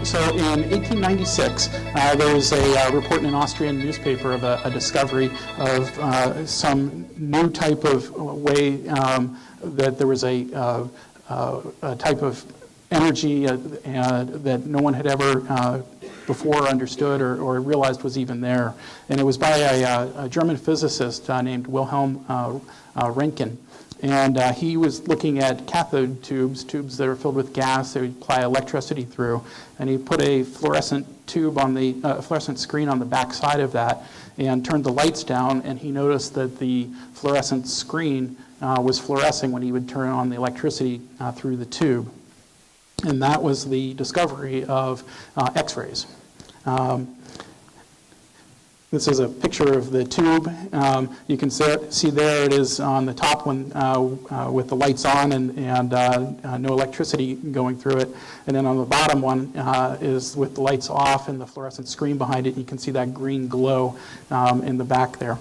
So in 1896, there was a report in an Austrian newspaper of a discovery of some new type of way that there was a type of energy that no one had ever before understood or realized was even there. And it was by a German physicist named Wilhelm Röntgen. And he was looking at cathode tubes that are filled with gas that we apply electricity through. And he put a fluorescent tube on the fluorescent screen on the back side of that and turned the lights down, and he noticed that the fluorescent screen was fluorescing when he would turn on the electricity through the tube. And that was the discovery of X-rays. This is a picture of the tube. You can see there it is on the top one with the lights on and no electricity going through it. And then on the bottom one is with the lights off and the fluorescent screen behind it. You can see that green glow in the back there.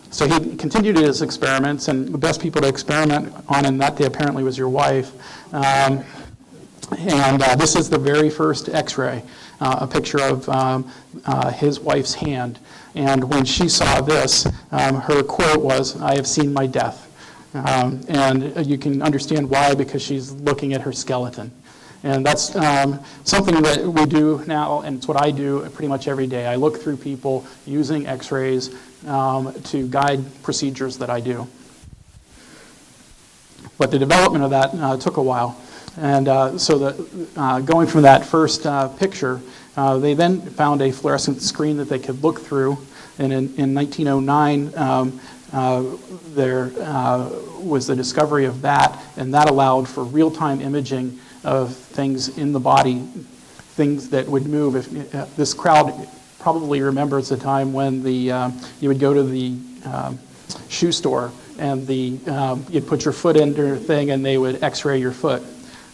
So he continued his experiments, and the best people to experiment on in that day apparently was your wife. This is the very first X-ray, a picture of his wife's hand. And when she saw this, her quote was, "I have seen my death." And you can understand why, because she's looking at her skeleton. And that's something that we do now, and it's what I do pretty much every day. I look through people using X-rays to guide procedures that I do. But the development of that took a while. And going from that first picture, they then found a fluorescent screen that they could look through. And in 1909, there was the discovery of that, and that allowed for real-time imaging of things in the body, things that would move. If this crowd probably remembers the time when you would go to the shoe store and you'd put your foot into a thing and they would X-ray your foot.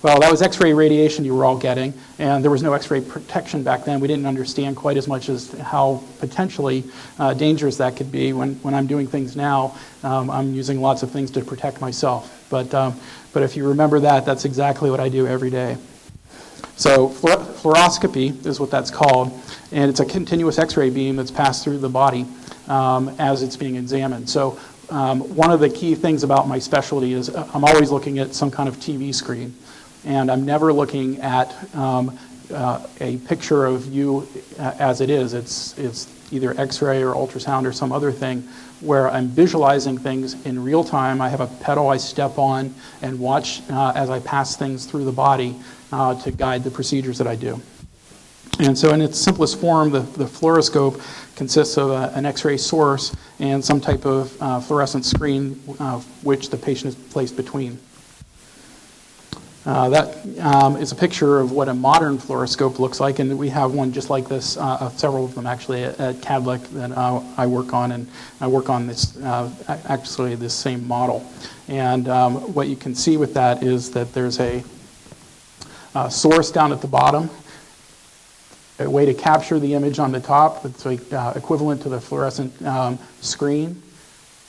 Well, that was X-ray radiation you were all getting, and there was no X-ray protection back then. We didn't understand quite as much as how potentially dangerous that could be. When I'm doing things now, I'm using lots of things to protect myself. But if you remember that, that's exactly what I do every day. So fluoroscopy is what that's called, and it's a continuous X-ray beam that's passed through the body as it's being examined. So one of the key things about my specialty is I'm always looking at some kind of TV screen. And I'm never looking at a picture of you as it is. It's either X-ray or ultrasound or some other thing where I'm visualizing things in real time. I have a pedal I step on and watch as I pass things through the body to guide the procedures that I do. And so in its simplest form, the fluoroscope consists of an X-ray source and some type of fluorescent screen which the patient is placed between. That is a picture of what a modern fluoroscope looks like, and we have one just like this, several of them actually at KADLEC that I work on, and I work on this, actually this same model. And what you can see with that is that there's a source down at the bottom, a way to capture the image on the top that's equivalent to the fluorescent screen.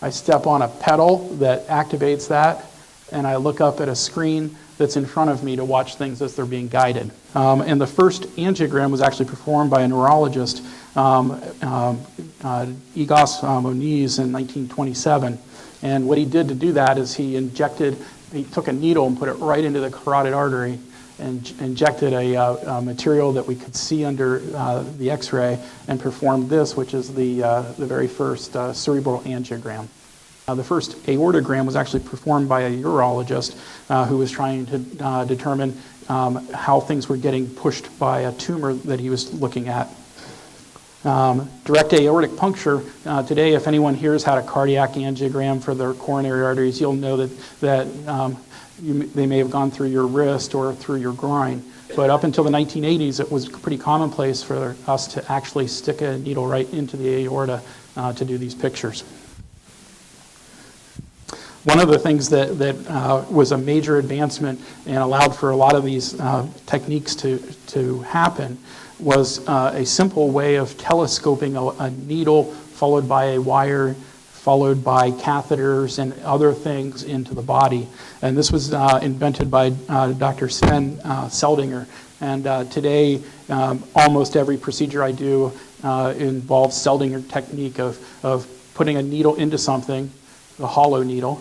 I step on a pedal that activates that, and I look up at a screen that's in front of me to watch things as they're being guided. And the first angiogram was actually performed by a neurologist, Igos Moniz, in 1927. And what he did to do that is he took a needle and put it right into the carotid artery and injected a material that we could see under the X-ray and performed this, which is the very first cerebral angiogram. The first aortogram was actually performed by a urologist who was trying to determine how things were getting pushed by a tumor that he was looking at. Direct aortic puncture, today if anyone here has had a cardiac angiogram for their coronary arteries, you'll know that they may have gone through your wrist or through your groin. But up until the 1980s, it was pretty commonplace for us to actually stick a needle right into the aorta to do these pictures. One of the things that was a major advancement and allowed for a lot of these techniques to happen was a simple way of telescoping a needle followed by a wire, followed by catheters and other things into the body. And this was invented by Dr. Sven Seldinger. And today, almost every procedure I do involves Seldinger technique of putting a needle into something, the hollow needle,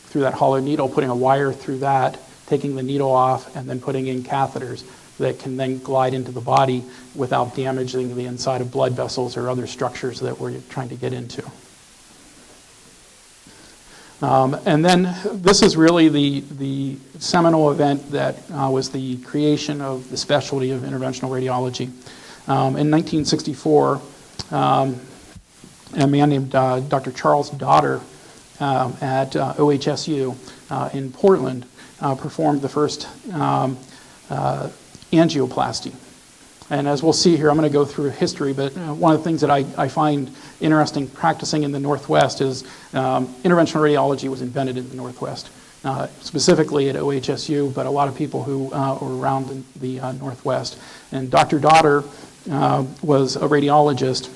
through that hollow needle, putting a wire through that, taking the needle off, and then putting in catheters that can then glide into the body without damaging the inside of blood vessels or other structures that we're trying to get into. And then this is really the seminal event that was the creation of the specialty of interventional radiology. In 1964, a man named Dr. Charles Dotter at OHSU in Portland performed the first angioplasty. And as we'll see here, I'm going to go through history, but one of the things that I find interesting practicing in the Northwest is interventional radiology was invented in the Northwest, specifically at OHSU, but a lot of people who were around in the Northwest. And Dr. Dotter was a radiologist,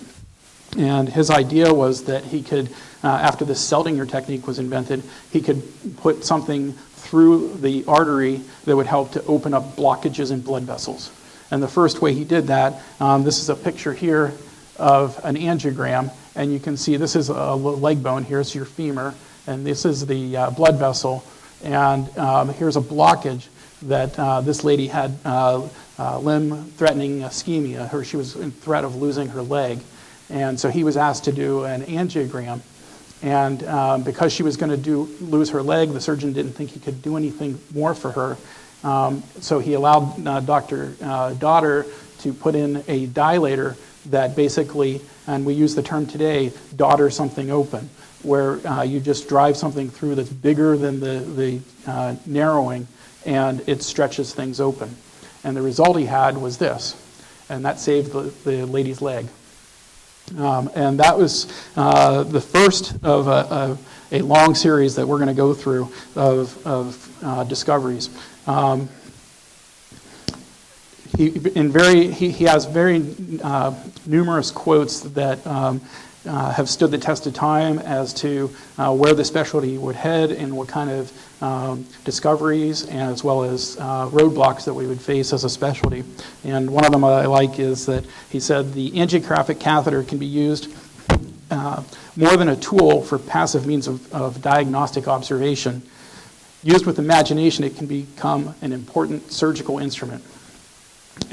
and his idea was that he could, after the Seldinger technique was invented, he could put something through the artery that would help to open up blockages in blood vessels. And the first way he did that, this is a picture here of an angiogram, and you can see this is a leg bone. Here's your femur, and this is the blood vessel. And here's a blockage that this lady had limb-threatening ischemia. She was in threat of losing her leg. And so he was asked to do an angiogram. And because she was going to lose her leg, the surgeon didn't think he could do anything more for her. So he allowed Dr. Dotter to put in a dilator that basically, and we use the term today, daughter something open, where you just drive something through that's bigger than the narrowing, and it stretches things open. And the result he had was this, and that saved the lady's leg. And that was the first of a long series that we're going to go through of discoveries. He has very numerous quotes that have stood the test of time as to where the specialty would head and what kind of discoveries, and as well as roadblocks that we would face as a specialty. And one of them I like is that he said the angiographic catheter can be used more than a tool for passive means of diagnostic observation. Used with imagination, it can become an important surgical instrument.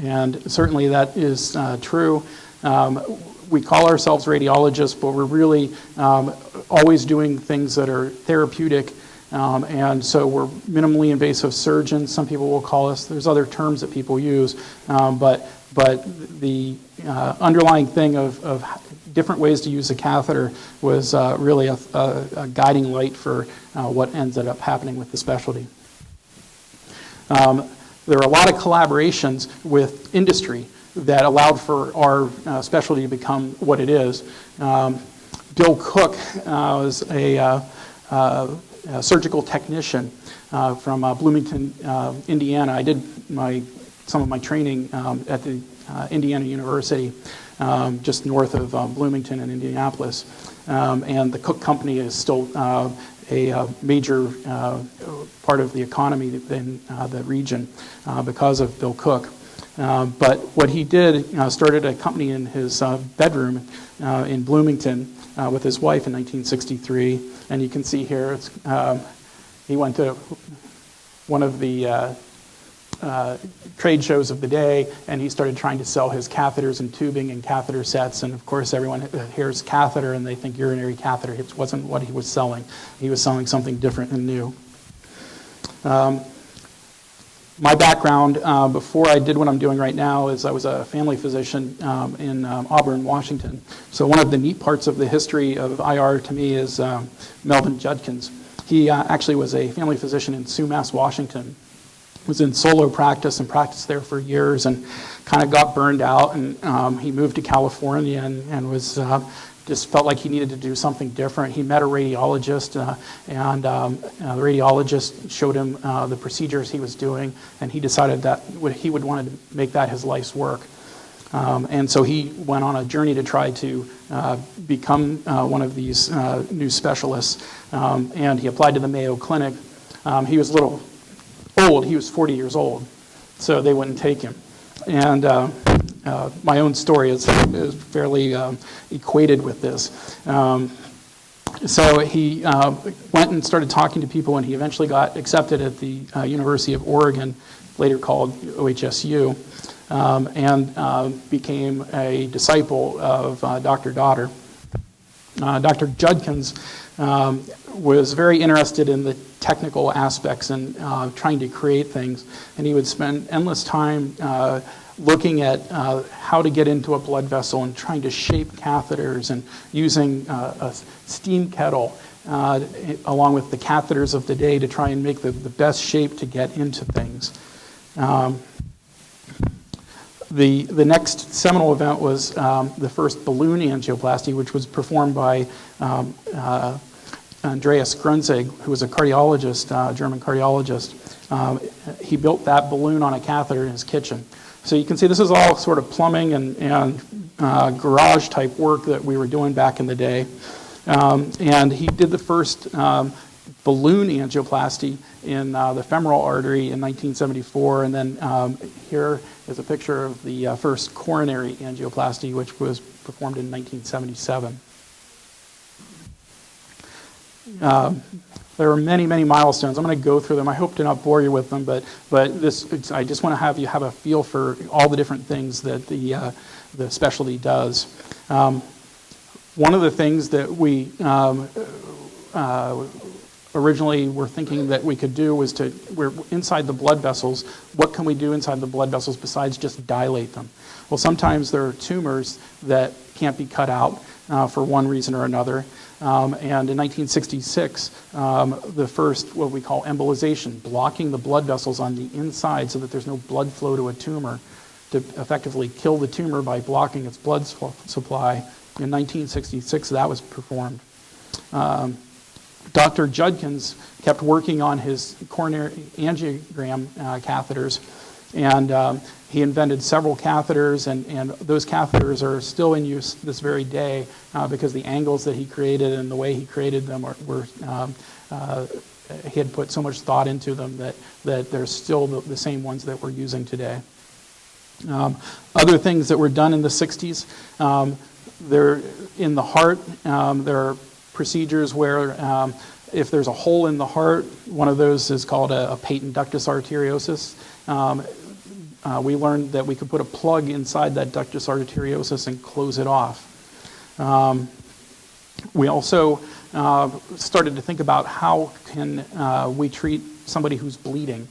And certainly that is true. We call ourselves radiologists, but we're really always doing things that are therapeutic. And so we're minimally invasive surgeons, some people will call us. There's other terms that people use. But the underlying thing of different ways to use a catheter was really a guiding light for what ended up happening with the specialty. There are a lot of collaborations with industry that allowed for our specialty to become what it is. Bill Crooke was a surgical technician from Bloomington, Indiana. I did some of my training at the Indiana University, just north of Bloomington and Indianapolis. And the Cook Company is still a major part of the economy in the region because of Bill Crooke. But what he did, started a company in his bedroom in Bloomington with his wife in 1963. And you can see here, he went to one of the trade shows of the day, and he started trying to sell his catheters and tubing and catheter sets. And of course, everyone hears catheter and they think urinary catheter. It wasn't what he was selling. He was selling something different and new. My background before I did what I'm doing right now is I was a family physician in Auburn, Washington. So one of the neat parts of the history of IR to me is Melvin Judkins. He actually was a family physician in Sumas, Washington. Was in solo practice and practiced there for years and kind of got burned out, and he moved to California and was just felt like he needed to do something different. He met a radiologist, and the radiologist showed him the procedures he was doing, and he decided that he would want to make that his life's work. And so he went on a journey to try to become one of these new specialists, and he applied to the Mayo Clinic. He was a little old. He was 40 years old, so they wouldn't take him. And my own story is fairly equated with this. So he went and started talking to people, and he eventually got accepted at the University of Oregon, later called OHSU, and became a disciple of Dr. Dotter. Dr. Judkins was very interested in the technical aspects and trying to create things, and he would spend endless time looking at how to get into a blood vessel and trying to shape catheters and using a steam kettle along with the catheters of the day to try and make the best shape to get into things. The next seminal event was the first balloon angioplasty, which was performed by Andreas Grunzig, who was a cardiologist, German cardiologist. He built that balloon on a catheter in his kitchen. So you can see this is all sort of plumbing and garage type work that we were doing back in the day. And he did the first balloon angioplasty in the femoral artery in 1974. And then here is a picture of the first coronary angioplasty, which was performed in 1977. There are many, many milestones. I'm going to go through them. I hope to not bore you with them, but I just want to have you have a feel for all the different things that the specialty does. One of the things that we originally were thinking that we could do was we're inside the blood vessels. What can we do inside the blood vessels besides just dilate them? Well, sometimes there are tumors that can't be cut out for one reason or another. And in 1966, the first, what we call embolization, blocking the blood vessels on the inside so that there's no blood flow to a tumor, to effectively kill the tumor by blocking its blood supply. In 1966, that was performed. Dr. Judkins kept working on his coronary angiogram catheters, and he invented several catheters, and those catheters are still in use this very day because the angles that he created and the way he created them he had put so much thought into them that they're still the same ones that we're using today. Other things that were done in the 60s, they're in the heart. There are procedures where if there's a hole in the heart, one of those is called a patent ductus arteriosus. We learned that we could put a plug inside that ductus arteriosus and close it off. We also started to think about how can we treat somebody who's bleeding.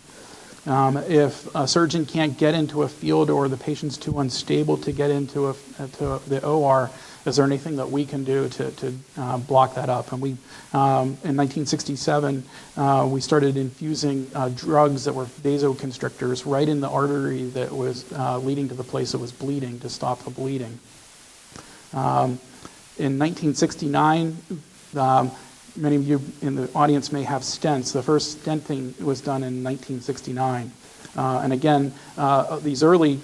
If a surgeon can't get into a field or the patient's too unstable to get into to the OR, is there anything that we can do to block that up? And we, in 1967, we started infusing drugs that were vasoconstrictors right in the artery that was leading to the place that was bleeding to stop the bleeding. In 1969, many of you in the audience may have stents. The first stenting was done in 1969. And again, these early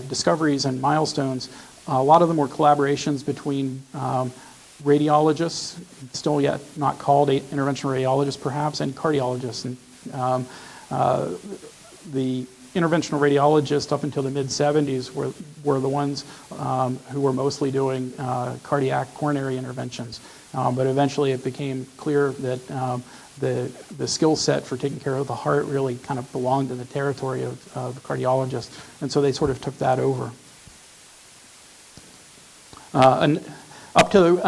discoveries and milestones, a lot of them were collaborations between radiologists, still yet not called interventional radiologists perhaps, and cardiologists. And the interventional radiologists up until the mid-70s were the ones who were mostly doing cardiac coronary interventions. But eventually it became clear that the skill set for taking care of the heart really kind of belonged in the territory of the cardiologist, and so they sort of took that over. And up to the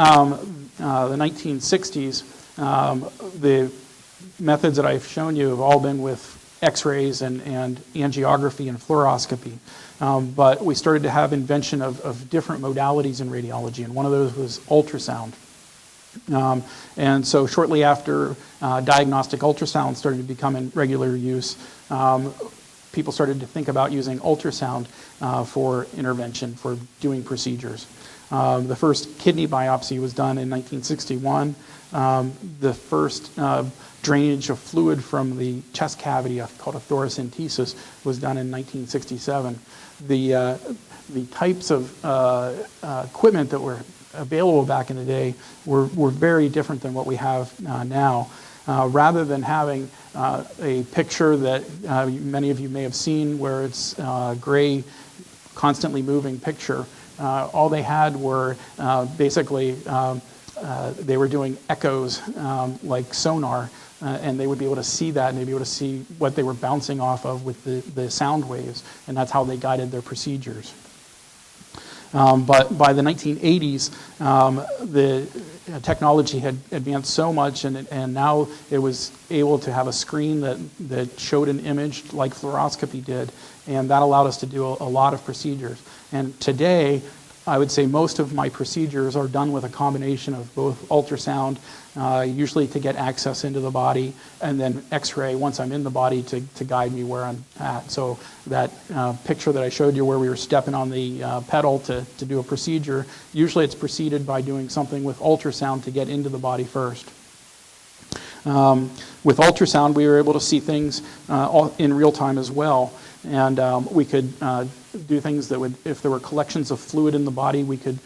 1960s, the methods that I've shown you have all been with X-rays and angiography and fluoroscopy. But we started to have invention of different modalities in radiology, and one of those was ultrasound. And so shortly after diagnostic ultrasound started to become in regular use, people started to think about using ultrasound for intervention, for doing procedures. The first kidney biopsy was done in 1961. The first drainage of fluid from the chest cavity, called a thoracentesis, was done in 1967. The types of equipment that were available back in the day were very different than what we have now. Rather than having a picture that many of you may have seen where it's gray, constantly moving picture, all they had were basically they were doing echoes like sonar, and they would be able to see that, and they'd be able to see what they were bouncing off of with the sound waves, and that's how they guided their procedures. But by the 1980s, the technology had advanced so much, and now it was able to have a screen that showed an image like fluoroscopy did, and that allowed us to do a lot of procedures. And today, I would say most of my procedures are done with a combination of both ultrasound, usually to get access into the body, and then X-ray once I'm in the body to guide me where I'm at. So that picture that I showed you where we were stepping on the pedal to do a procedure, usually it's preceded by doing something with ultrasound to get into the body first. With ultrasound, we were able to see things in real time as well. And we could do things that would, if there were collections of fluid in the body, we could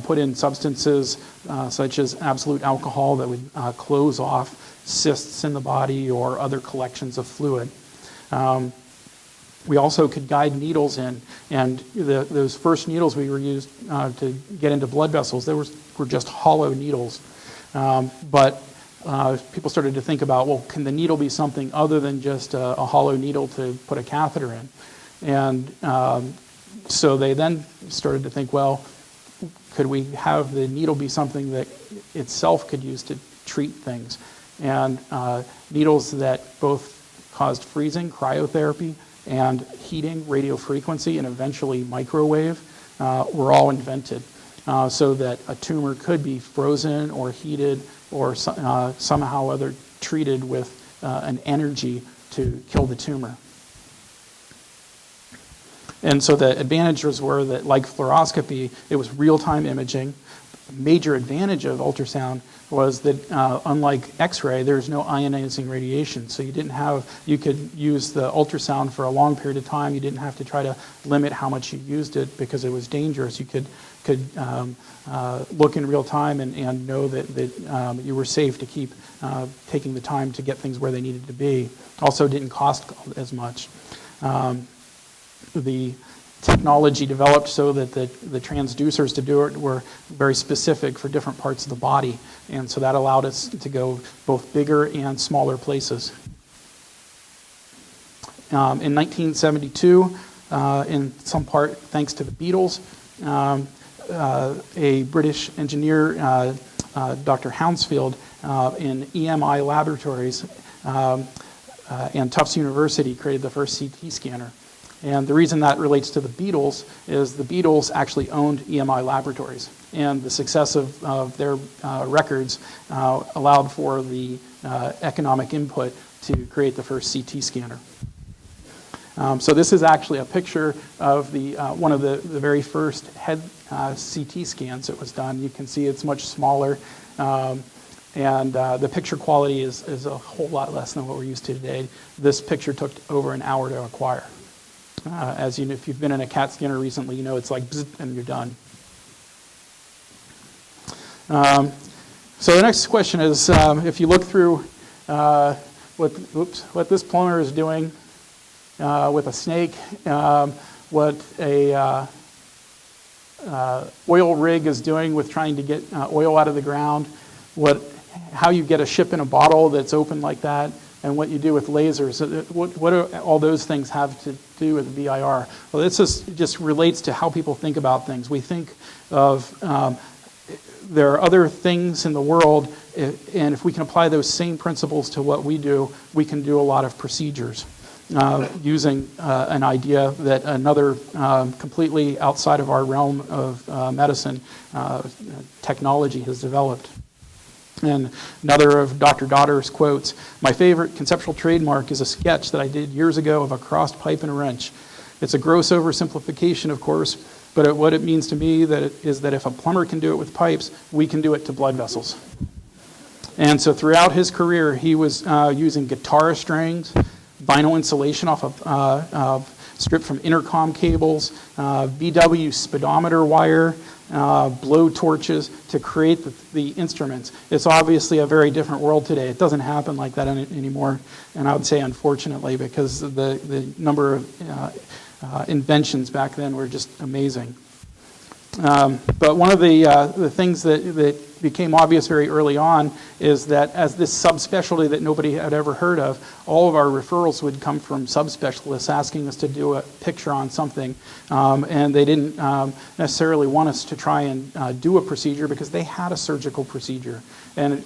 put in substances such as absolute alcohol that would close off cysts in the body or other collections of fluid. We also could guide needles in, and those first needles we were used to get into blood vessels, they were just hollow needles. But people started to think about, well, can the needle be something other than just a hollow needle to put a catheter in? And so they then started to think, well, could we have the needle be something that itself could use to treat things? And needles that both caused freezing, cryotherapy, and heating, radiofrequency, and eventually microwave were all invented so that a tumor could be frozen or heated or somehow other treated with an energy to kill the tumor. And so the advantages were that, like fluoroscopy, it was real-time imaging. Major advantage of ultrasound was that unlike X-ray, there's no ionizing radiation. So you could use the ultrasound for a long period of time. You didn't have to try to limit how much you used it because it was dangerous. You could look in real time and know that you were safe to keep taking the time to get things where they needed to be. Also didn't cost as much. The technology developed so that the transducers to do it were very specific for different parts of the body, and so that allowed us to go both bigger and smaller places. In 1972, in some part thanks to the Beatles, a British engineer, Dr. Hounsfield, in EMI laboratories and Tufts University created the first CT scanner. And the reason that relates to the Beatles is the Beatles actually owned EMI laboratories, and the success of their records allowed for the economic input to create the first CT scanner. So this is actually a picture of one of the very first head CT scans that was done. You can see it's much smaller, and the picture quality is a whole lot less than what we're used to today. This picture took over an hour to acquire. As you know, if you've been in a CAT scanner recently, you know it's like bzz, and you're done. So the next question is, if you look through what this plumber is doing with a snake, what a oil rig is doing with trying to get oil out of the ground, how you get a ship in a bottle that's open like that, and what you do with lasers. What do all those things have to do with the BIR? Well, this just relates to how people think about things. We think of there are other things in the world, and if we can apply those same principles to what we do, we can do a lot of procedures using an idea that another completely outside of our realm of medicine technology has developed. And another of Dr. Dotter's quotes, "My favorite conceptual trademark is a sketch that I did years ago of a crossed pipe and a wrench. It's a gross oversimplification, of course, but what it means to me is that if a plumber can do it with pipes, we can do it to blood vessels." And so throughout his career, he was using guitar strings, vinyl insulation off of stripped from intercom cables, VW speedometer wire, blow torches to create the instruments. It's obviously a very different world today. It doesn't happen like that anymore, and I would say unfortunately, because the number of inventions back then were just amazing. But one of the things that became obvious very early on is that as this subspecialty that nobody had ever heard of, all of our referrals would come from subspecialists asking us to do a picture on something, and they didn't necessarily want us to try and do a procedure because they had a surgical procedure. And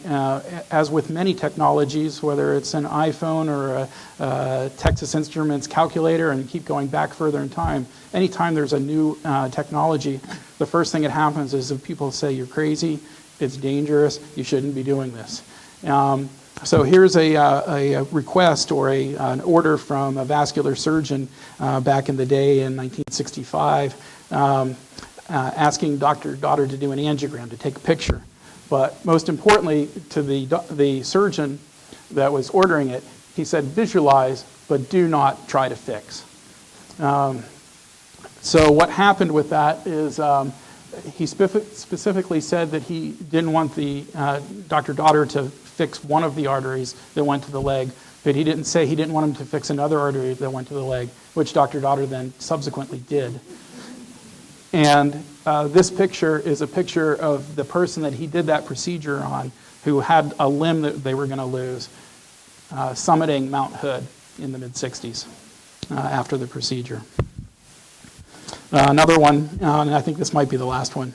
as with many technologies, whether it's an iPhone or a Texas Instruments calculator, and keep going back further in time, anytime there's a new technology, the first thing that happens is if people say you're crazy, it's dangerous, you shouldn't be doing this. So here's a request or an order from a vascular surgeon back in the day in 1965 asking Dr. Dotter to do an angiogram, to take a picture. But most importantly, to the surgeon that was ordering it, he said, visualize, but do not try to fix. So what happened with that is he specifically said that he didn't want Dr. Dotter to fix one of the arteries that went to the leg, but he didn't say he didn't want him to fix another artery that went to the leg, which Dr. Dotter then subsequently did. And this picture is a picture of the person that he did that procedure on, who had a limb that they were going to lose, summiting Mount Hood in the mid-60s after the procedure. Another one, and I think this might be the last one.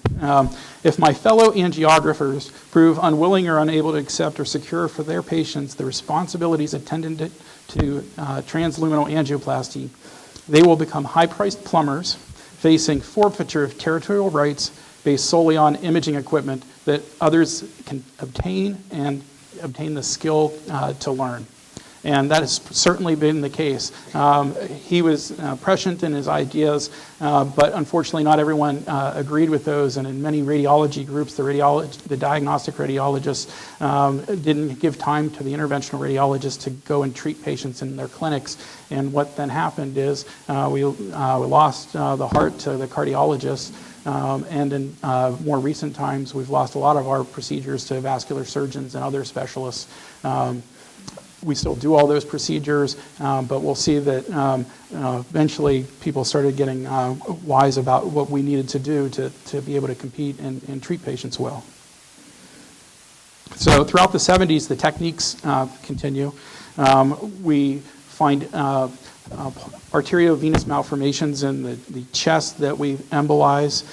If my fellow angiographers prove unwilling or unable to accept or secure for their patients the responsibilities attendant to transluminal angioplasty, they will become high-priced plumbers facing forfeiture of territorial rights based solely on imaging equipment that others can obtain and obtain the skill to learn. And that has certainly been the case. He was prescient in his ideas, but unfortunately not everyone agreed with those. And in many radiology groups, the diagnostic radiologists didn't give time to the interventional radiologists to go and treat patients in their clinics. And what then happened is we lost the heart to the cardiologists. And in more recent times, we've lost a lot of our procedures to vascular surgeons and other specialists. We still do all those procedures, but we'll see that eventually people started getting wise about what we needed to do to be able to compete and treat patients well. So throughout the 70s, the techniques continue. We find arteriovenous malformations in the chest that we embolize.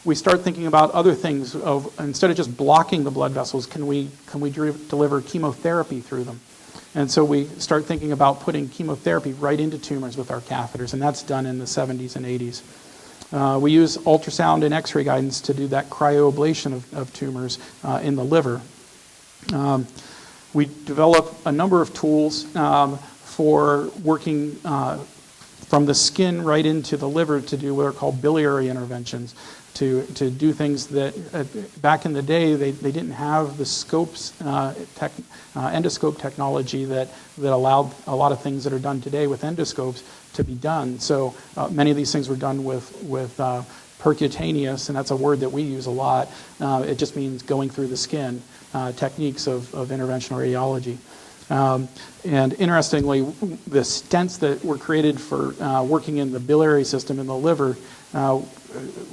We start thinking about other things. Instead of just blocking the blood vessels, can we deliver chemotherapy through them? And so we start thinking about putting chemotherapy right into tumors with our catheters, and that's done in the 70s and 80s. We use ultrasound and X-ray guidance to do that cryoablation of tumors in the liver. We develop a number of tools for working from the skin right into the liver to do what are called biliary interventions, to do things that back in the day they didn't have the scopes, endoscope technology that allowed a lot of things that are done today with endoscopes to be done. So many of these things were done with percutaneous, and that's a word that we use a lot. It just means going through the skin, techniques of interventional radiology. And interestingly, the stents that were created for working in the biliary system in the liver,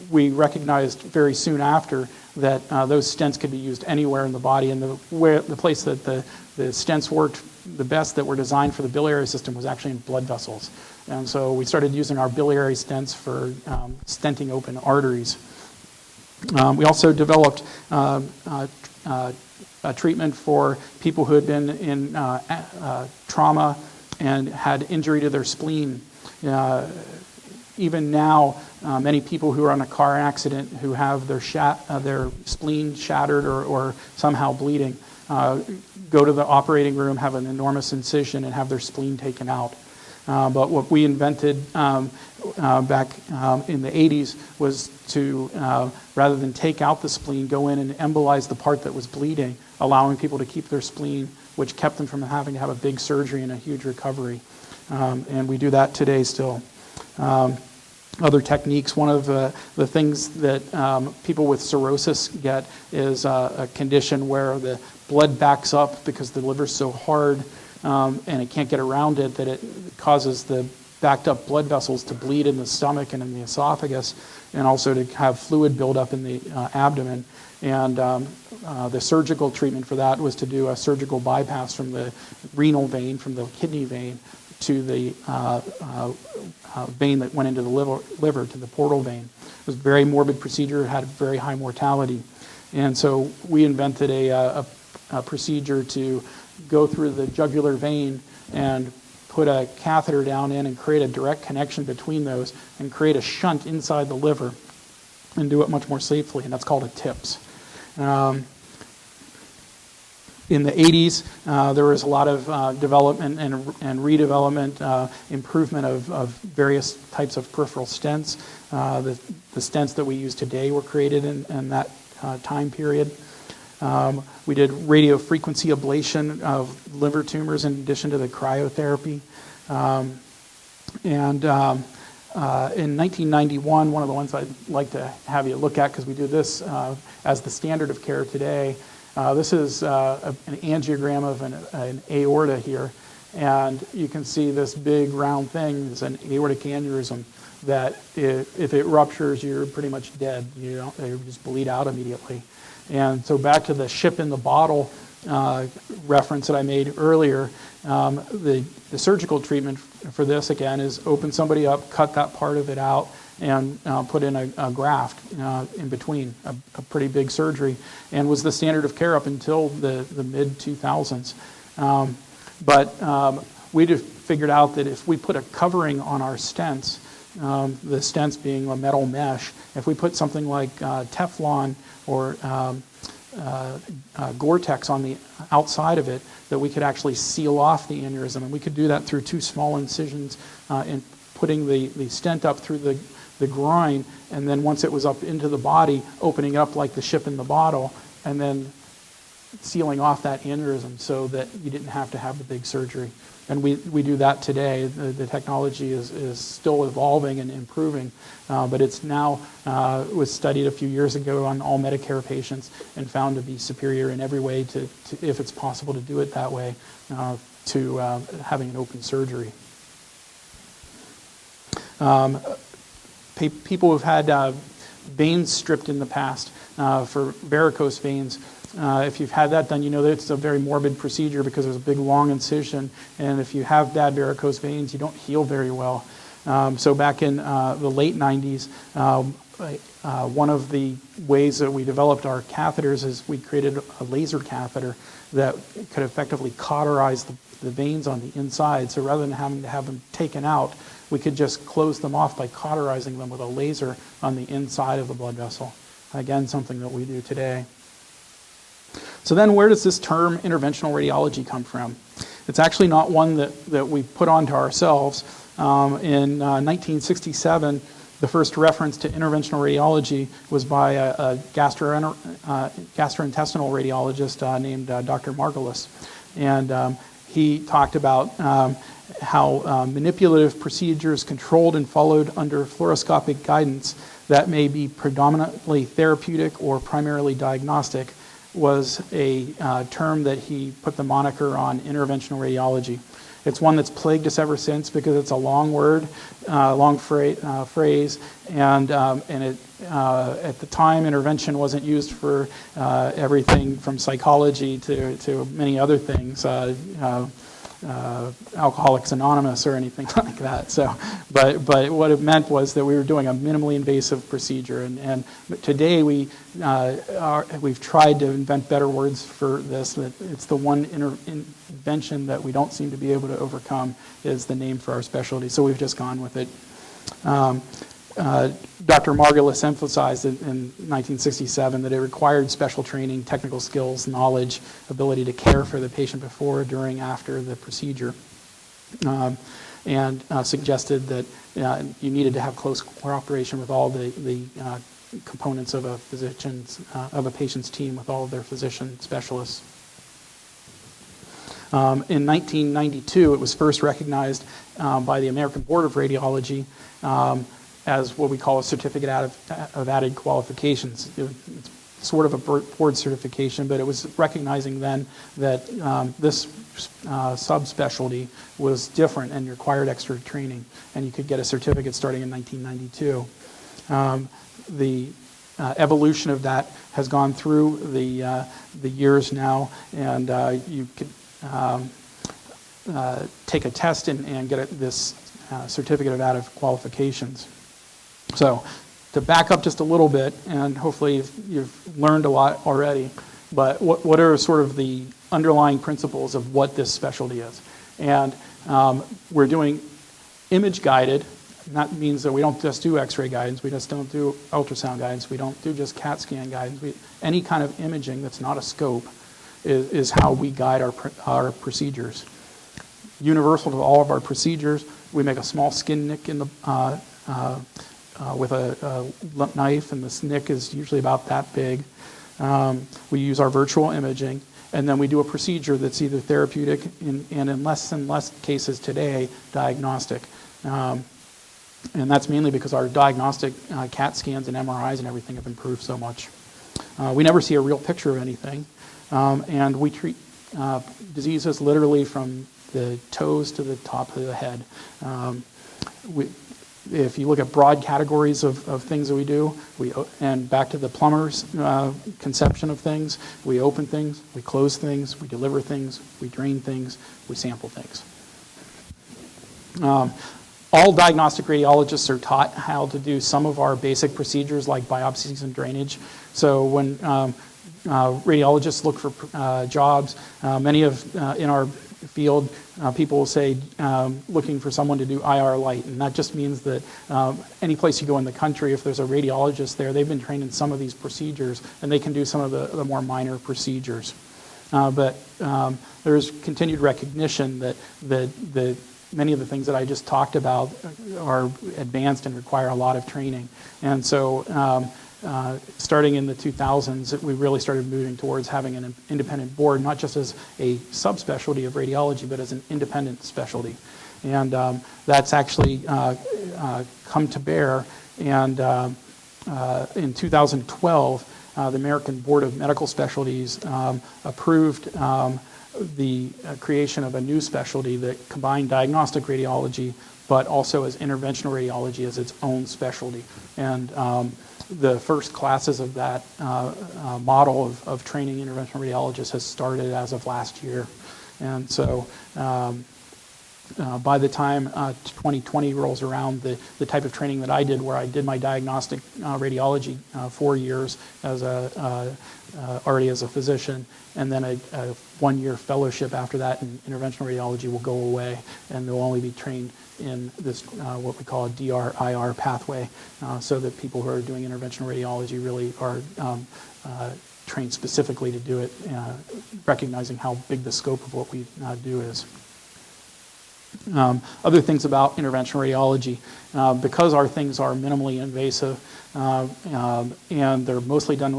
we recognized very soon after that those stents could be used anywhere in the body, and the place that the stents worked the best that were designed for the biliary system was actually in blood vessels. And so we started using our biliary stents for stenting open arteries. We also developed a treatment for people who had been in trauma and had injury to their spleen. Even now, many people who are in a car accident who have their spleen shattered or somehow bleeding go to the operating room, have an enormous incision, and have their spleen taken out. But what we invented back in the 80s was to, rather than take out the spleen, go in and embolize the part that was bleeding, allowing people to keep their spleen, which kept them from having to have a big surgery and a huge recovery. And we do that today still. Other techniques, one of the things that people with cirrhosis get is a condition where the blood backs up because the liver's so hard and it can't get around it that it causes the backed up blood vessels to bleed in the stomach and in the esophagus, and also to have fluid build up in the abdomen. And the surgical treatment for that was to do a surgical bypass from the renal vein, from the kidney vein, to the vein that went into the liver, to the portal vein. It was a very morbid procedure, had very high mortality. And so we invented a procedure to go through the jugular vein and put a catheter down in and create a direct connection between those and create a shunt inside the liver and do it much more safely, and that's called a TIPS. In the 80s, there was a lot of development and redevelopment, improvement of various types of peripheral stents. The stents that we use today were created in that time period. We did radiofrequency ablation of liver tumors in addition to the cryotherapy. In 1991, one of the ones I'd like to have you look at, because we do this as the standard of care today, this is an angiogram of an aorta here, and you can see this big round thing is an aortic aneurysm that if it ruptures, you're pretty much dead. You just bleed out immediately. And so back to the ship in the bottle reference that I made earlier, the surgical treatment for this, again, is open somebody up, cut that part of it out, and put in a graft in between, a pretty big surgery, and was the standard of care up until the mid-2000s. But we just figured out that if we put a covering on our stents, the stents being a metal mesh, if we put something like Teflon or Gore-Tex on the outside of it, that we could actually seal off the aneurysm. And we could do that through 2 small incisions and putting the stent up through the groin, and then once it was up into the body, opening up like the ship in the bottle, and then sealing off that aneurysm so that you didn't have to have the big surgery. And we do that today. The technology is still evolving and improving, but it's now was studied a few years ago on all Medicare patients and found to be superior in every way to if it's possible to do it that way, to having an open surgery. People who've had veins stripped in the past for varicose veins, if you've had that done, you know that it's a very morbid procedure because there's a big long incision, and if you have bad varicose veins, you don't heal very well. So back in the late 90s, one of the ways that we developed our catheters is we created a laser catheter that could effectively cauterize the veins on the inside. So rather than having to have them taken out, we could just close them off by cauterizing them with a laser on the inside of the blood vessel. Again, something that we do today. So then where does this term interventional radiology come from? It's actually not one that we put onto ourselves. In 1967, the first reference to interventional radiology was by a gastrointestinal radiologist named Dr. Margulis. And he talked about how manipulative procedures controlled and followed under fluoroscopic guidance that may be predominantly therapeutic or primarily diagnostic was a term that he put the moniker on, interventional radiology. It's one that's plagued us ever since because it's a long word, long phrase, and it, at the time, intervention wasn't used for everything from psychology to many other things. Alcoholics Anonymous or anything like that. So, but what it meant was that we were doing a minimally invasive procedure, and today we've tried to invent better words for this. That it's the one invention that we don't seem to be able to overcome is the name for our specialty. So we've just gone with it. Dr. Margulis emphasized in 1967 that it required special training, technical skills, knowledge, ability to care for the patient before, during, after the procedure, and suggested that you needed to have close cooperation with all the components of a patient's team, with all of their physician specialists. In 1992, it was first recognized by the American Board of Radiology as what we call a certificate of added qualifications. It's sort of a board certification, but it was recognizing then that this subspecialty was different and required extra training, and you could get a certificate starting in 1992. The evolution of that has gone through the years now, and you could take a test and get this certificate of added qualifications. So to back up just a little bit, and hopefully you've learned a lot already, but what are sort of the underlying principles of what this specialty is? And we're doing image guided, and that means that we don't just do x-ray guidance, we just don't do ultrasound guidance, we don't do just CAT scan guidance. Any kind of imaging that's not a scope is how we guide our procedures. Universal to all of our procedures, we make a small skin nick in the with a knife, and this nick is usually about that big. We use our virtual imaging, and then we do a procedure that's either therapeutic and in less and less cases today, diagnostic. And that's mainly because our diagnostic CAT scans and MRIs and everything have improved so much. We never see a real picture of anything, and we treat diseases literally from the toes to the top of the head. If you look at broad categories of things that we do, and back to the plumber's conception of things, we open things, we close things, we deliver things, we drain things, we sample things. All diagnostic radiologists are taught how to do some of our basic procedures like biopsies and drainage. So when radiologists look for jobs, many of in our field, people will say looking for someone to do IR light, and that just means that any place you go in the country, if there's a radiologist there, they've been trained in some of these procedures, and they can do some of the more minor procedures. But there's continued recognition that many of the things that I just talked about are advanced and require a lot of training. And so starting in the 2000s, we really started moving towards having an independent board, not just as a subspecialty of radiology, but as an independent specialty. And that's actually come to bear. And in 2012, the American Board of Medical Specialties approved the creation of a new specialty that combined diagnostic radiology, but also as interventional radiology as its own specialty. And the first classes of that model of training interventional radiologists has started as of last year. And so by the time 2020 rolls around, the type of training that I did, where I did my diagnostic radiology 4 years as already as a physician, and then a 1-year fellowship after that in interventional radiology will go away, and they'll only be trained in this what we call a DR-IR pathway, so that people who are doing interventional radiology really are trained specifically to do it, recognizing how big the scope of what we do is. Other things about interventional radiology, because our things are minimally invasive and they're mostly done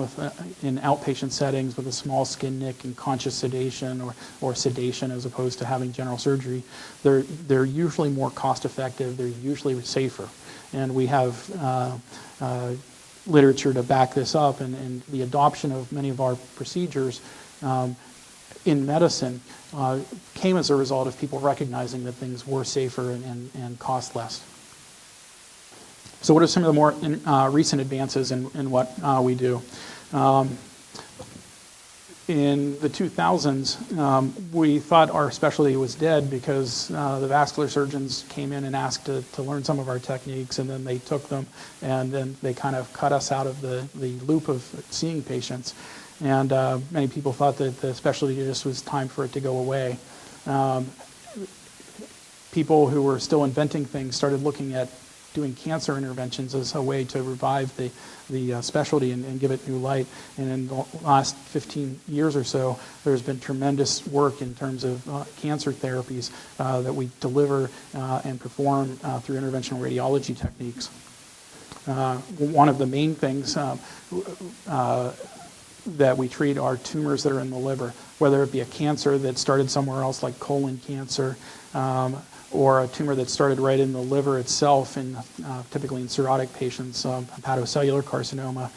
in outpatient settings with a small skin nick and conscious sedation or sedation as opposed to having general surgery, they're usually more cost effective, they're usually safer. And we have literature to back this up, and the adoption of many of our procedures in medicine came as a result of people recognizing that things were safer and cost less. So what are some of the more recent advances in what we do? in the 2000s, we thought our specialty was dead because the vascular surgeons came in and asked to learn some of our techniques, and then they took them, and then they kind of cut us out of the loop of seeing patients. And many people thought that the specialty just was time for it to go away. People who were still inventing things started looking at doing cancer interventions as a way to revive the specialty and give it new light. And in the last 15 years or so, there's been tremendous work in terms of cancer therapies that we deliver and perform through interventional radiology techniques. One of the main things that we treat are tumors that are in the liver, whether it be a cancer that started somewhere else like colon cancer, or a tumor that started right in the liver itself, typically in cirrhotic patients, hepatocellular carcinoma.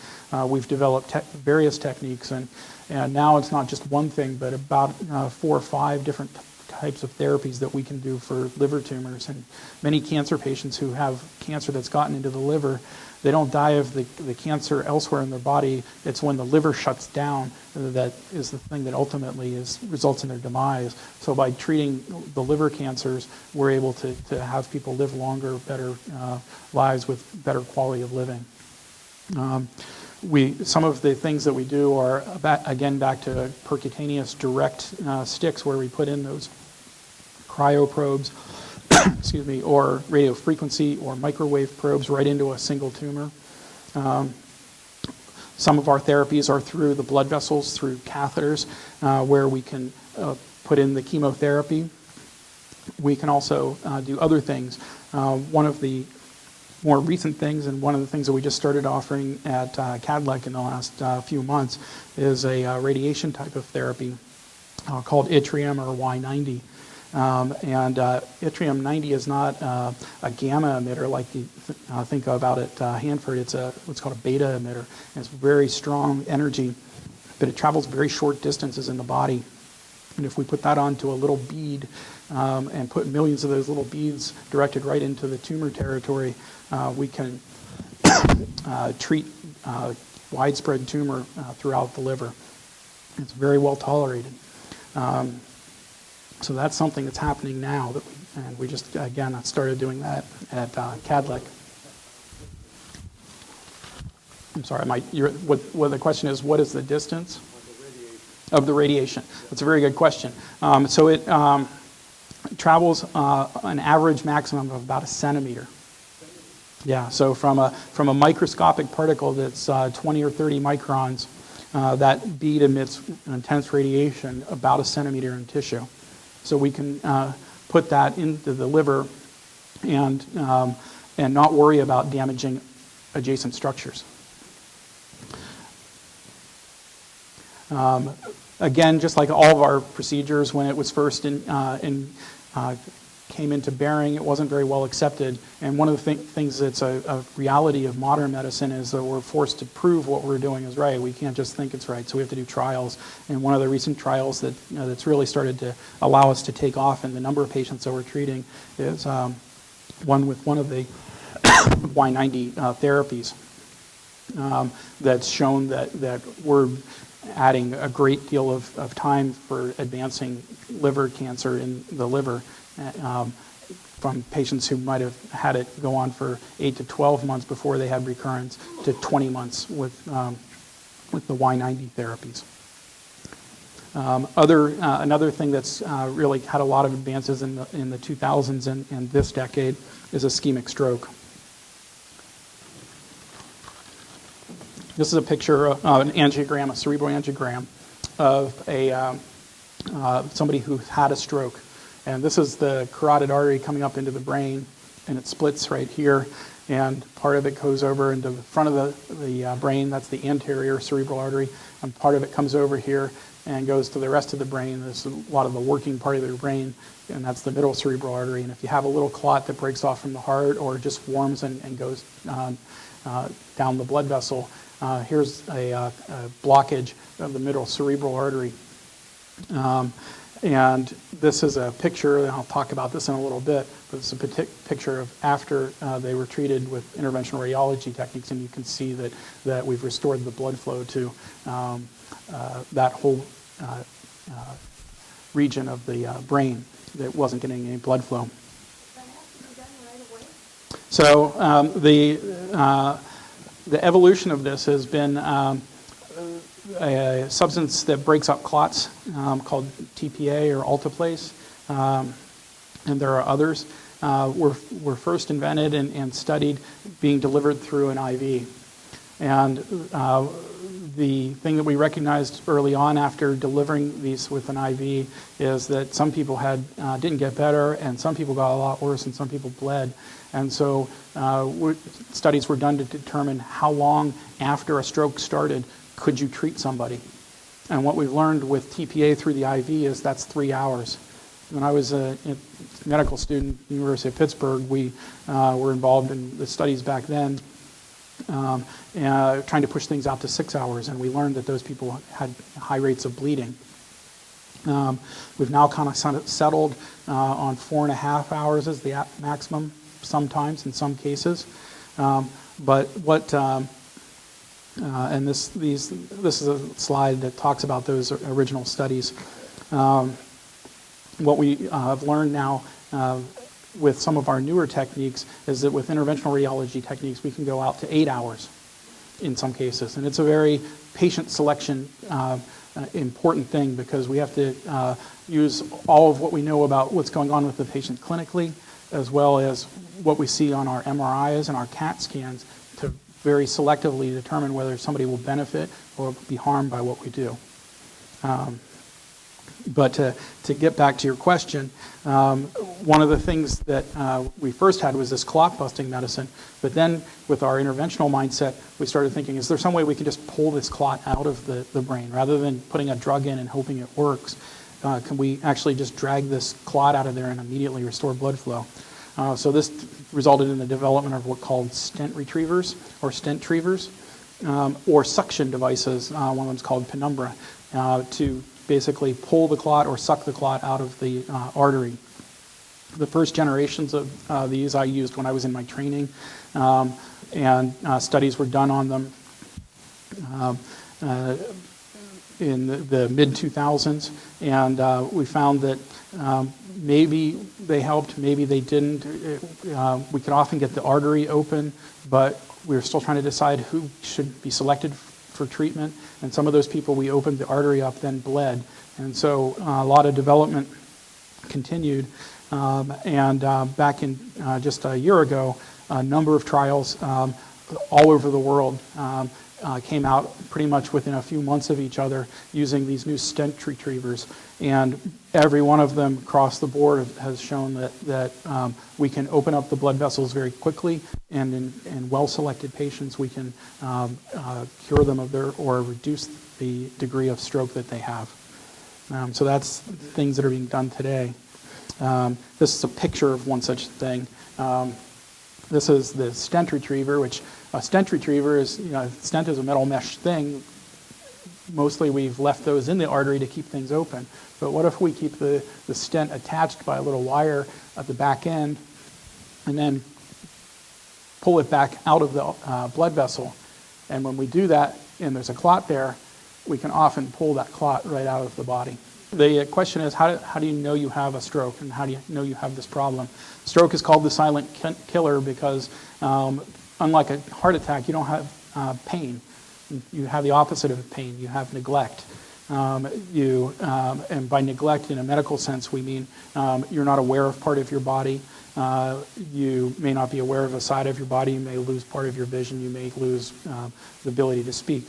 We've developed various techniques, and now it's not just one thing, but about 4 or 5 different types of therapies that we can do for liver tumors. And many cancer patients who have cancer that's gotten into the liver, they don't die of the cancer elsewhere in their body. It's when the liver shuts down that is the thing that ultimately results in their demise. So by treating the liver cancers, we're able to have people live longer, better lives with better quality of living. Some of the things that we do are, again, back to percutaneous direct sticks, where we put in those cryoprobes, excuse me, or radiofrequency or microwave probes right into a single tumor. Some of our therapies are through the blood vessels, through catheters, where we can put in the chemotherapy. We can also do other things. One of the more recent things, and one of the things that we just started offering at KADLEC in the last few months, is a radiation type of therapy called Yttrium or Y90. Yttrium 90 is not a gamma emitter like you think about at Hanford. It's what's called a beta emitter. And it's very strong energy, but it travels very short distances in the body. And if we put that onto a little bead and put millions of those little beads directed right into the tumor territory, we can treat widespread tumor throughout the liver. It's very well tolerated. So that's something that's happening now, and we just, again, started doing that at KADLEC. I'm sorry, what the question is, what is the distance of the radiation? That's a very good question. So it travels an average maximum of about 1 centimeter. Yeah, so from a microscopic particle that's 20 or 30 microns, that bead emits intense radiation about 1 centimeter in tissue. So we can put that into the liver and not worry about damaging adjacent structures. Again, just like all of our procedures, when it was first came into bearing, it wasn't very well accepted. And one of the things that's a reality of modern medicine is that we're forced to prove what we're doing is right. We can't just think it's right, so we have to do trials. And one of the recent trials that's really started to allow us to take off in the number of patients that we're treating is one with one of the Y90 therapies that's shown that we're adding a great deal of time for advancing liver cancer in the liver. From patients who might have had it go on for 8 to 12 months before they had recurrence to 20 months with the Y90 therapies. Another thing that's really had a lot of advances in the 2000s and this decade is ischemic stroke. This is a picture of an angiogram, a cerebral angiogram of somebody who had a stroke. And this is the carotid artery coming up into the brain, and it splits right here, and part of it goes over into the front of the brain. That's the anterior cerebral artery, and part of it comes over here and goes to the rest of the brain. This is a lot of the working part of the brain, and that's the middle cerebral artery. And if you have a little clot that breaks off from the heart or just forms and goes down the blood vessel, here's a blockage of the middle cerebral artery. And this is a picture, and I'll talk about this in a little bit, but it's a picture of after they were treated with interventional radiology techniques, and you can see that we've restored the blood flow to that whole region of the brain that wasn't getting any blood flow. That has to be done right away? So the evolution of this has been a substance that breaks up clots called TPA or alteplase, and there are others. Were first invented and studied being delivered through an IV. And the thing that we recognized early on after delivering these with an IV is that some people didn't get better, and some people got a lot worse, and some people bled. And so studies were done to determine how long after a stroke started could you treat somebody. And what we've learned with TPA through the IV is that's 3 hours. When I was a medical student at the University of Pittsburgh, we were involved in the studies back then, trying to push things out to 6 hours, and we learned that those people had high rates of bleeding. We've now kind of settled on 4.5 hours as the maximum sometimes in some cases. But what and this is a slide that talks about those original studies. What we have learned now with some of our newer techniques is that with interventional radiology techniques, we can go out to 8 hours in some cases. And it's a very patient selection important thing, because we have to use all of what we know about what's going on with the patient clinically, as well as what we see on our MRIs and our CAT scans, to very selectively determine whether somebody will benefit or be harmed by what we do. But to get back to your question, one of the things that we first had was this clot-busting medicine. But then with our interventional mindset, we started thinking, is there some way we can just pull this clot out of the brain? Rather than putting a drug in and hoping it works, can we actually just drag this clot out of there and immediately restore blood flow? So this resulted in the development of what called stent retrievers or stent retrievers, or suction devices. One of them is called penumbra, to basically pull the clot or suck the clot out of the artery. The first generations of these I used when I was in my training, and studies were done on them in the mid-2000s, and we found that maybe they helped, maybe they didn't. We could often get the artery open, but we were still trying to decide who should be selected for treatment, and some of those people we opened the artery up then bled, and so a lot of development continued, and back in just a year ago, a number of trials all over the world came out pretty much within a few months of each other using these new stent retrievers, and every one of them across the board has shown that we can open up the blood vessels very quickly, and in well-selected patients we can cure them or reduce the degree of stroke that they have. So that's things that are being done today. This is a picture of one such thing. This is the stent retriever, which a stent retriever is, stent is a metal mesh thing. Mostly we've left those in the artery to keep things open. But what if we keep the stent attached by a little wire at the back end and then pull it back out of the blood vessel? And when we do that and there's a clot there, we can often pull that clot right out of the body. The question is, how do you know you have a stroke, and how do you know you have this problem? Stroke is called the silent killer because unlike a heart attack, you don't have pain. You have the opposite of pain. You have neglect. And by neglect in a medical sense, we mean you're not aware of part of your body. You may not be aware of a side of your body. You may lose part of your vision. You may lose the ability to speak.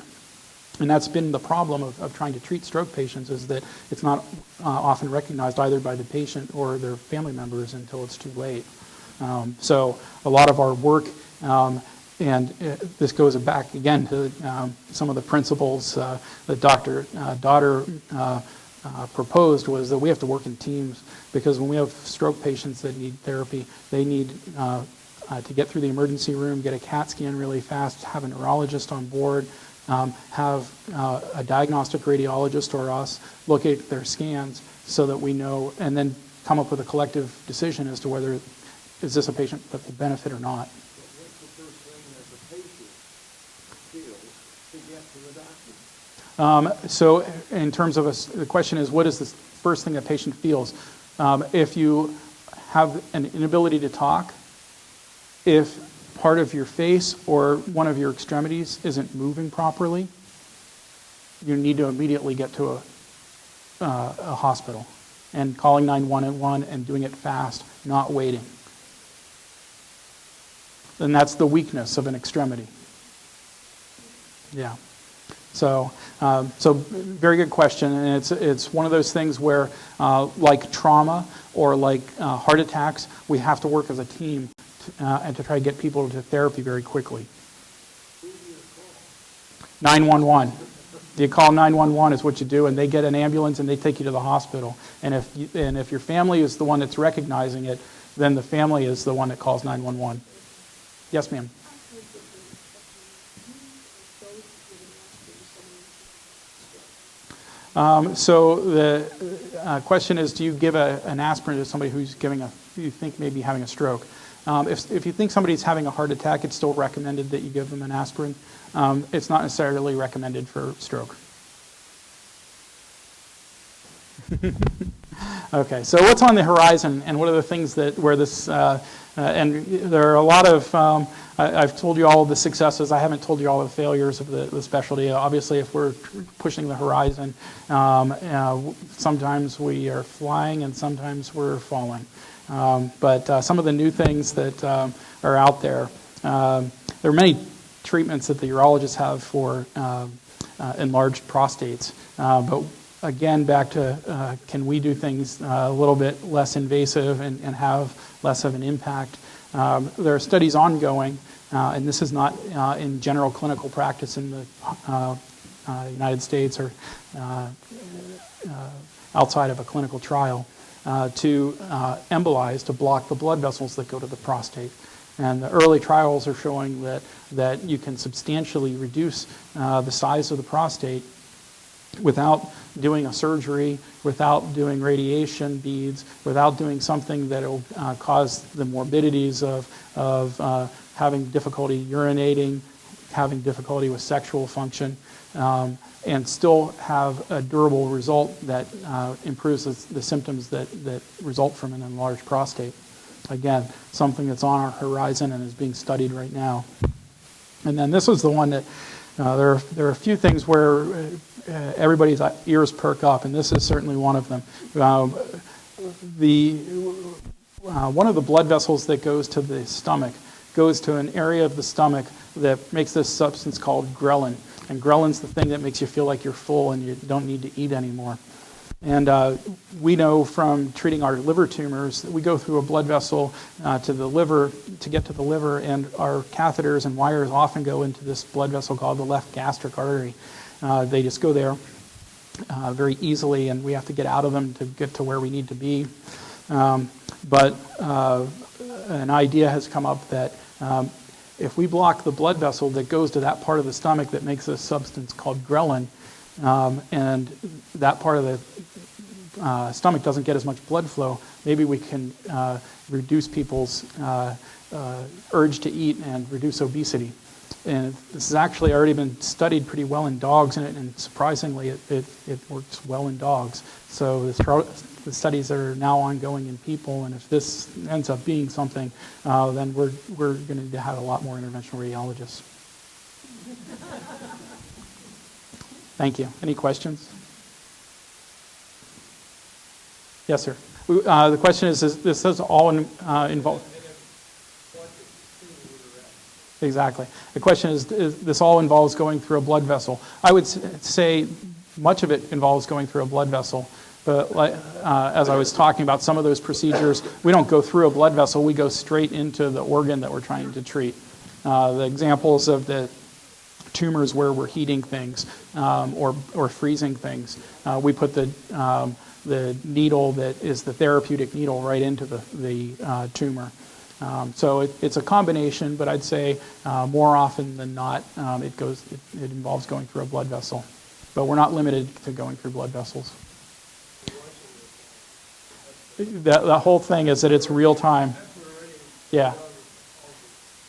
And that's been the problem of trying to treat stroke patients, is that it's not often recognized either by the patient or their family members until it's too late. So a lot of our work, and this goes back again to some of the principles that Dr. Daughter proposed, was that we have to work in teams, because when we have stroke patients that need therapy, they need to get through the emergency room, get a CAT scan really fast, have a neurologist on board, have a diagnostic radiologist or us look at their scans so that we know, and then come up with a collective decision as to whether is this a patient that will benefit or not. What's the first thing that the patient feels to get to the doctor? So in terms of the question is, what is the first thing a patient feels? If you have an inability to talk, if part of your face or one of your extremities isn't moving properly, you need to immediately get to a hospital and calling 911 and doing it fast, not waiting. And that's the weakness of an extremity. Yeah. So very good question, and it's one of those things where, like trauma or like heart attacks, we have to work as a team and to try to get people to therapy very quickly. 911. You call 911 is what you do, and they get an ambulance and they take you to the hospital. And if your family is the one that's recognizing it, then the family is the one that calls 911. Yes, ma'am. So the question is, do you give an aspirin to somebody who's you think may be having a stroke? If you think somebody's having a heart attack, it's still recommended that you give them an aspirin. It's not necessarily recommended for stroke. Okay, so what's on the horizon, and what are the things where this, and there are a lot of, I've told you all of the successes. I haven't told you all of the failures of the specialty. Obviously, if we're pushing the horizon, sometimes we are flying and sometimes we're falling. But some of the new things that are out there, there are many treatments that the urologists have for enlarged prostates. But again, back to can we do things a little bit less invasive and have less of an impact? There are studies ongoing, and this is not in general clinical practice in the United States or outside of a clinical trial, to embolize, to block the blood vessels that go to the prostate. And the early trials are showing that you can substantially reduce the size of the prostate without doing a surgery, without doing radiation beads, without doing something that will cause the morbidities of having difficulty urinating, having difficulty with sexual function, and still have a durable result that improves the symptoms that result from an enlarged prostate. Again, something that's on our horizon and is being studied right now. And then this is the one that there are a few things where everybody's ears perk up, and this is certainly one of them. One of the blood vessels that goes to the stomach goes to an area of the stomach that makes this substance called ghrelin. And ghrelin's the thing that makes you feel like you're full and you don't need to eat anymore. And we know from treating our liver tumors that we go through a blood vessel to the liver to get to the liver, and our catheters and wires often go into this blood vessel called the left gastric artery. They just go there very easily, and we have to get out of them to get to where we need to be. But an idea has come up that if we block the blood vessel that goes to that part of the stomach that makes this substance called ghrelin, and that part of the stomach doesn't get as much blood flow, maybe we can reduce people's urge to eat and reduce obesity. And this has actually already been studied pretty well in dogs, and surprisingly, it works well in dogs. So the studies are now ongoing in people, and if this ends up being something, then we're going to need to have a lot more interventional radiologists. Thank you. Any questions? Yes, sir. The question is this is all involved. Exactly. The question is this all involves going through a blood vessel? I would say much of it involves going through a blood vessel. But as I was talking about some of those procedures, we don't go through a blood vessel. We go straight into the organ that we're trying to treat. The examples of the tumors where we're heating things or freezing things, we put the needle that is the therapeutic needle right into the tumor. So it's a combination, but I'd say more often than not, it involves going through a blood vessel. But we're not limited to going through blood vessels. The whole thing is that it's real time. Yeah.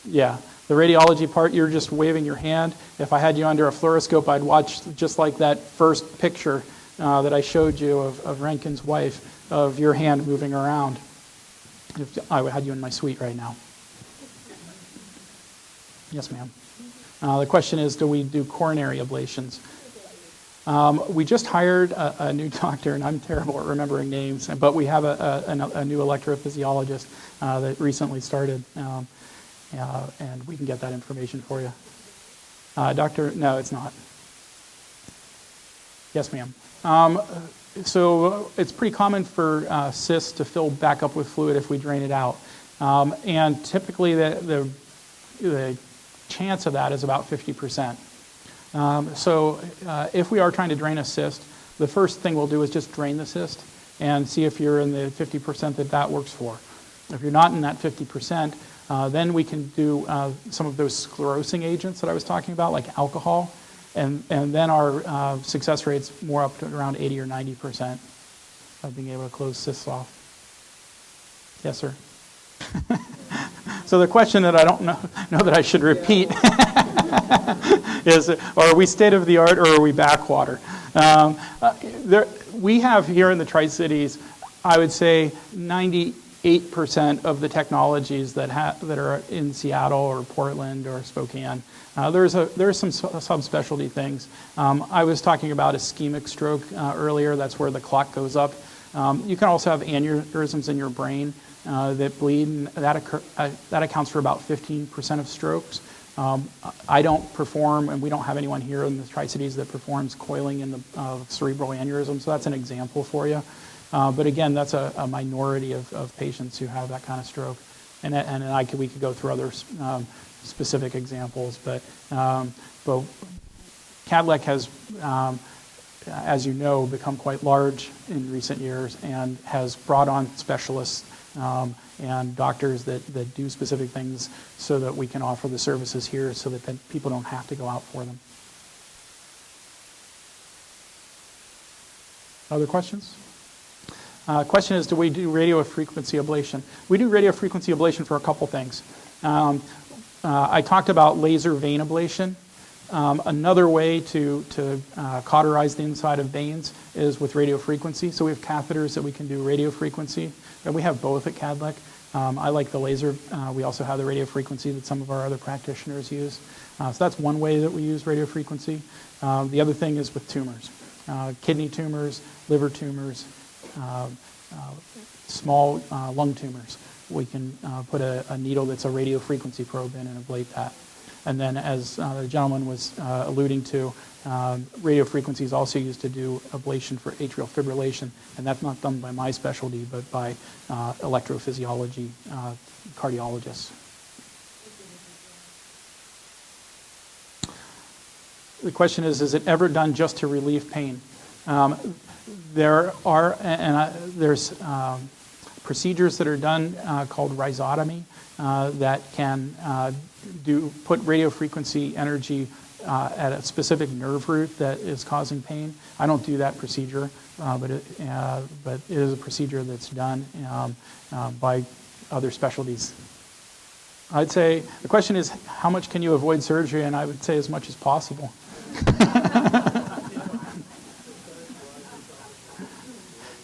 Yeah. The radiology part, you're just waving your hand. If I had you under a fluoroscope, I'd watch just like that first picture that I showed you of Rankin's wife, of your hand moving around. If I had you in my suite right now. Yes, ma'am. The question is, do we do coronary ablations? We just hired a new doctor, and I'm terrible at remembering names, but we have a new electrophysiologist that recently started, and we can get that information for you. Doctor, no, it's not. Yes, ma'am. So it's pretty common for cysts to fill back up with fluid if we drain it out. And typically the chance of that is about 50%. So if we are trying to drain a cyst, the first thing we'll do is just drain the cyst and see if you're in the 50% that works for. If you're not in that 50%, then we can do some of those sclerosing agents that I was talking about, like alcohol, and then our success rate's more up to around 80 or 90% of being able to close cysts off. Yes, sir. So the question that I don't know that I should repeat is, are we state of the art or are we backwater? We have here in the Tri-Cities, I would say 98% of the technologies that are in Seattle or Portland or Spokane. There's some subspecialty things. I was talking about ischemic stroke earlier. That's where the clot goes up. You can also have aneurysms in your brain that bleed, and that accounts for about 15% of strokes. I don't perform, and we don't have anyone here in the Tri-Cities that performs coiling in the cerebral aneurysm, so that's an example for you. But again, that's a minority of patients who have that kind of stroke. And we could go through other specific examples, but KADLEC has, as you know, become quite large in recent years and has brought on specialists and doctors that do specific things so that we can offer the services here so that then people don't have to go out for them. Other questions? Question is, do we do radiofrequency ablation? We do radiofrequency ablation for a couple things. I talked about laser vein ablation. Another way to cauterize the inside of veins is with radiofrequency. So we have catheters that we can do radiofrequency, and we have both at KADLEC. I like the laser. We also have the radiofrequency that some of our other practitioners use. So that's one way that we use radiofrequency. The other thing is with tumors. Kidney tumors, liver tumors, small lung tumors. We can put a needle that's a radiofrequency probe in and ablate that. And then, as the gentleman was alluding to, radiofrequency is also used to do ablation for atrial fibrillation, and that's not done by my specialty, but by electrophysiology cardiologists. The question is it ever done just to relieve pain? There's procedures that are done called rhizotomy that can put radiofrequency energy at a specific nerve root that is causing pain. I don't do that procedure, but it is a procedure that's done by other specialties. I'd say the question is, how much can you avoid surgery? And I would say as much as possible.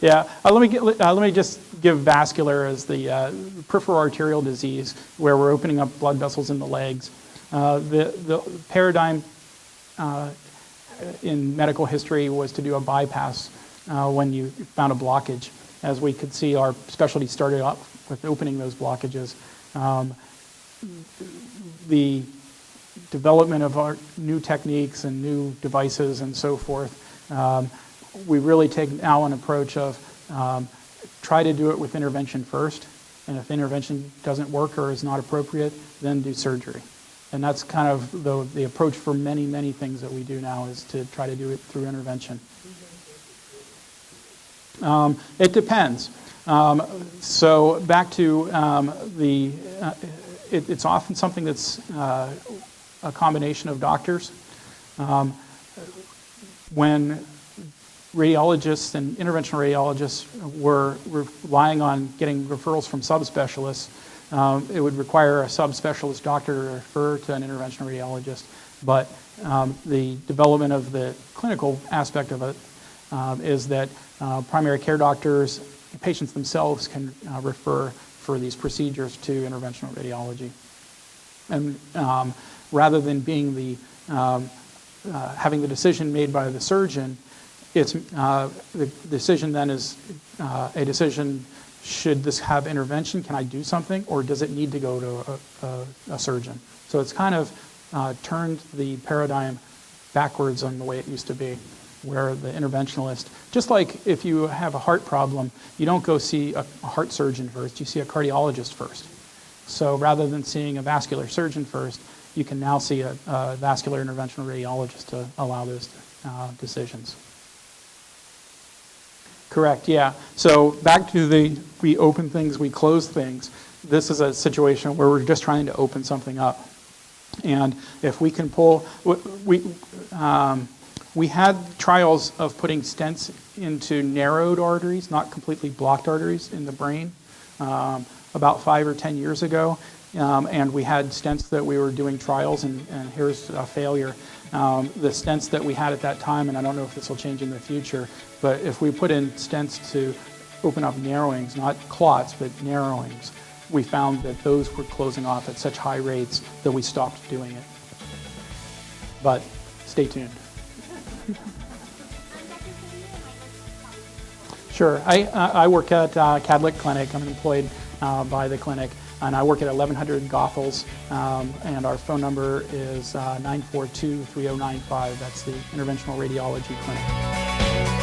Yeah, let me just give vascular as the peripheral arterial disease, where we're opening up blood vessels in the legs. The paradigm in medical history was to do a bypass when you found a blockage. As we could see, our specialty started off with opening those blockages. The development of our new techniques and new devices and so forth, we really take now an approach of try to do it with intervention first, and if intervention doesn't work or is not appropriate, then do surgery. And that's kind of the approach for many, many things that we do now, is to try to do it through intervention. It depends. So back to it's often something that's a combination of doctors. When radiologists and interventional radiologists were relying on getting referrals from subspecialists, it would require a subspecialist doctor to refer to an interventional radiologist, but the development of the clinical aspect of it is that primary care doctors, patients themselves can refer for these procedures to interventional radiology. And rather than being the having the decision made by the surgeon, it's the decision then is a decision: should this have intervention? Can I do something, or does it need to go to a surgeon? So it's kind of turned the paradigm backwards on the way it used to be, where the interventionalist, just like if you have a heart problem, you don't go see a heart surgeon first, you see a cardiologist first. So rather than seeing a vascular surgeon first, you can now see a vascular interventional radiologist to allow those decisions. Correct, yeah. So back to the we open things, we close things. This is a situation where we're just trying to open something up. And if we can pull, we had trials of putting stents into narrowed arteries, not completely blocked arteries in the brain, about 5 or 10 years ago. And we had stents that we were doing trials, and here's a failure. The stents that we had at that time, and I don't know if this will change in the future, but if we put in stents to open up narrowings, not clots, but narrowings, we found that those were closing off at such high rates that we stopped doing it. But stay tuned. Sure. I work at KADLEC Clinic. I'm employed by the clinic, and I work at 1100 Goethals, and our phone number is 942-3095. That's the Interventional Radiology Clinic.